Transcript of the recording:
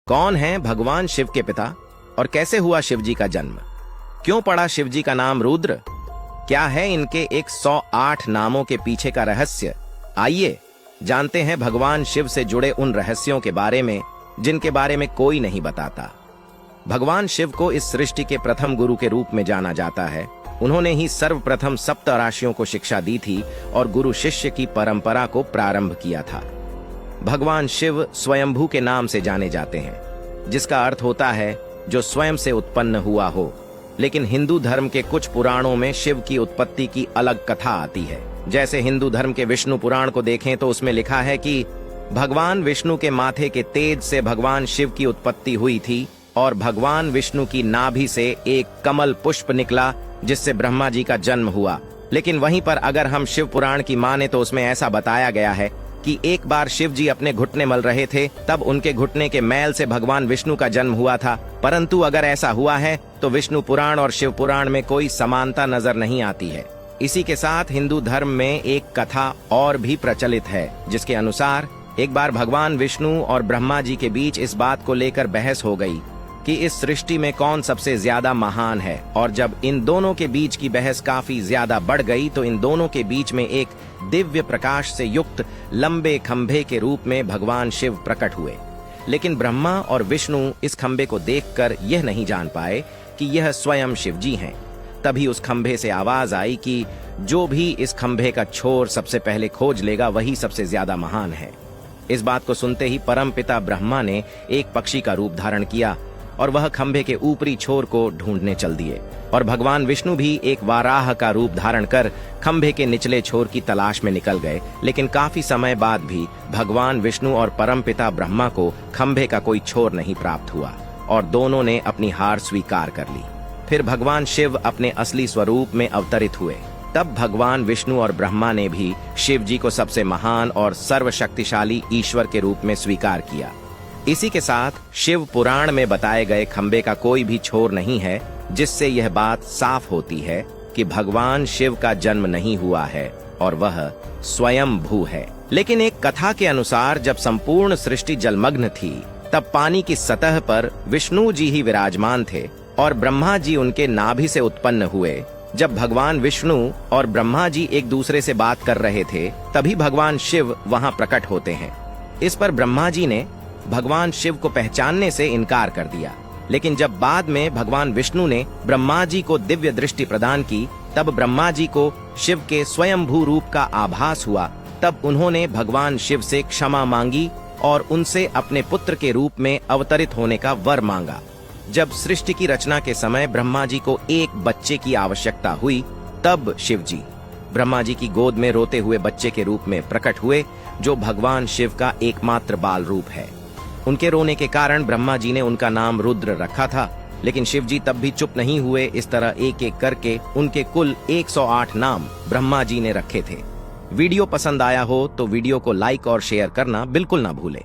कौन है भगवान शिव के पिता और कैसे हुआ शिव जी का जन्म? क्यों पड़ा शिव जी का नाम रुद्र? क्या है इनके 108 नामों के पीछे का रहस्य? आइए जानते हैं भगवान शिव से जुड़े उन रहस्यों के बारे में जिनके बारे में कोई नहीं बताता। भगवान शिव को इस सृष्टि के प्रथम गुरु के रूप में जाना जाता है। उन्होंने ही सर्वप्रथम सप्त राशियों को शिक्षा दी थी और गुरु शिष्य की परंपरा को प्रारंभ किया था। भगवान शिव स्वयंभू के नाम से जाने जाते हैं, जिसका अर्थ होता है जो स्वयं से उत्पन्न हुआ हो। लेकिन हिंदू धर्म के कुछ पुराणों में शिव की उत्पत्ति की अलग कथा आती है। जैसे हिंदू धर्म के विष्णु पुराण को देखें तो उसमें लिखा है कि भगवान विष्णु के माथे के तेज से भगवान शिव की उत्पत्ति हुई थी और भगवान विष्णु की नाभि से एक कमल पुष्प निकला जिससे ब्रह्मा जी का जन्म हुआ। लेकिन वहीं पर अगर हम शिव पुराण की माने तो उसमें ऐसा बताया गया है कि एक बार शिव जी अपने घुटने मल रहे थे, तब उनके घुटने के मैल से भगवान विष्णु का जन्म हुआ था। परंतु अगर ऐसा हुआ है तो विष्णु पुराण और शिव पुराण में कोई समानता नजर नहीं आती है। इसी के साथ हिंदू धर्म में एक कथा और भी प्रचलित है, जिसके अनुसार एक बार भगवान विष्णु और ब्रह्मा जी के बीच इस बात को लेकर बहस हो गई कि इस सृष्टि में कौन सबसे ज्यादा महान है। और जब इन दोनों के बीच की बहस काफी ज्यादा बढ़ गई तो इन दोनों के बीच में एक दिव्य प्रकाश से युक्त लंबे खंभे के रूप में भगवान शिव प्रकट हुए। लेकिन ब्रह्मा और विष्णु इस खंभे को देखकर यह नहीं जान पाए कि यह स्वयं शिव जी हैं। तभी उस खंभे से आवाज आई कि जो भी इस खंभे का छोर सबसे पहले खोज लेगा वही सबसे ज्यादा महान है। इस बात को सुनते ही परमपिता ब्रह्मा ने एक पक्षी का रूप धारण किया और वह खंभे के ऊपरी छोर को ढूंढने चल दिए। और भगवान विष्णु भी एक वाराह का रूप धारण कर खंभे के निचले छोर की तलाश में निकल गए। लेकिन काफी समय बाद भी भगवान विष्णु और परमपिता ब्रह्मा को खंभे का कोई छोर नहीं प्राप्त हुआ और दोनों ने अपनी हार स्वीकार कर ली। फिर भगवान शिव अपने असली स्वरूप में अवतरित हुए। तब भगवान विष्णु और ब्रह्मा ने भी शिव जी को सबसे महान और सर्वशक्तिशाली ईश्वर के रूप में स्वीकार किया। इसी के साथ शिव पुराण में बताए गए खंभे का कोई भी छोर नहीं है, जिससे यह बात साफ होती है कि भगवान शिव का जन्म नहीं हुआ है और वह स्वयं भू है। लेकिन एक कथा के अनुसार जब संपूर्ण सृष्टि जलमग्न थी तब पानी की सतह पर विष्णु जी ही विराजमान थे और ब्रह्मा जी उनके नाभि से उत्पन्न हुए। जब भगवान विष्णु और ब्रह्मा जी एक दूसरे से बात कर रहे थे तभी भगवान शिव वहां प्रकट होते हैं। इस पर ब्रह्मा जी ने भगवान शिव को पहचानने से इनकार कर दिया। लेकिन जब बाद में भगवान विष्णु ने ब्रह्मा जी को दिव्य दृष्टि प्रदान की तब ब्रह्मा जी को शिव के स्वयंभू रूप का आभास हुआ। तब उन्होंने भगवान शिव से क्षमा मांगी और उनसे अपने पुत्र के रूप में अवतरित होने का वर मांगा। जब सृष्टि की रचना के समय ब्रह्मा जी को एक बच्चे की आवश्यकता हुई तब शिव जी ब्रह्मा जी की गोद में रोते हुए बच्चे के रूप में प्रकट हुए, जो भगवान शिव का एकमात्र बाल रूप है। उनके रोने के कारण ब्रह्मा जी ने उनका नाम रुद्र रखा था। लेकिन शिव जी तब भी चुप नहीं हुए। इस तरह एक एक करके उनके कुल 108 नाम ब्रह्मा जी ने रखे थे। वीडियो पसंद आया हो तो वीडियो को लाइक और शेयर करना बिल्कुल ना भूले।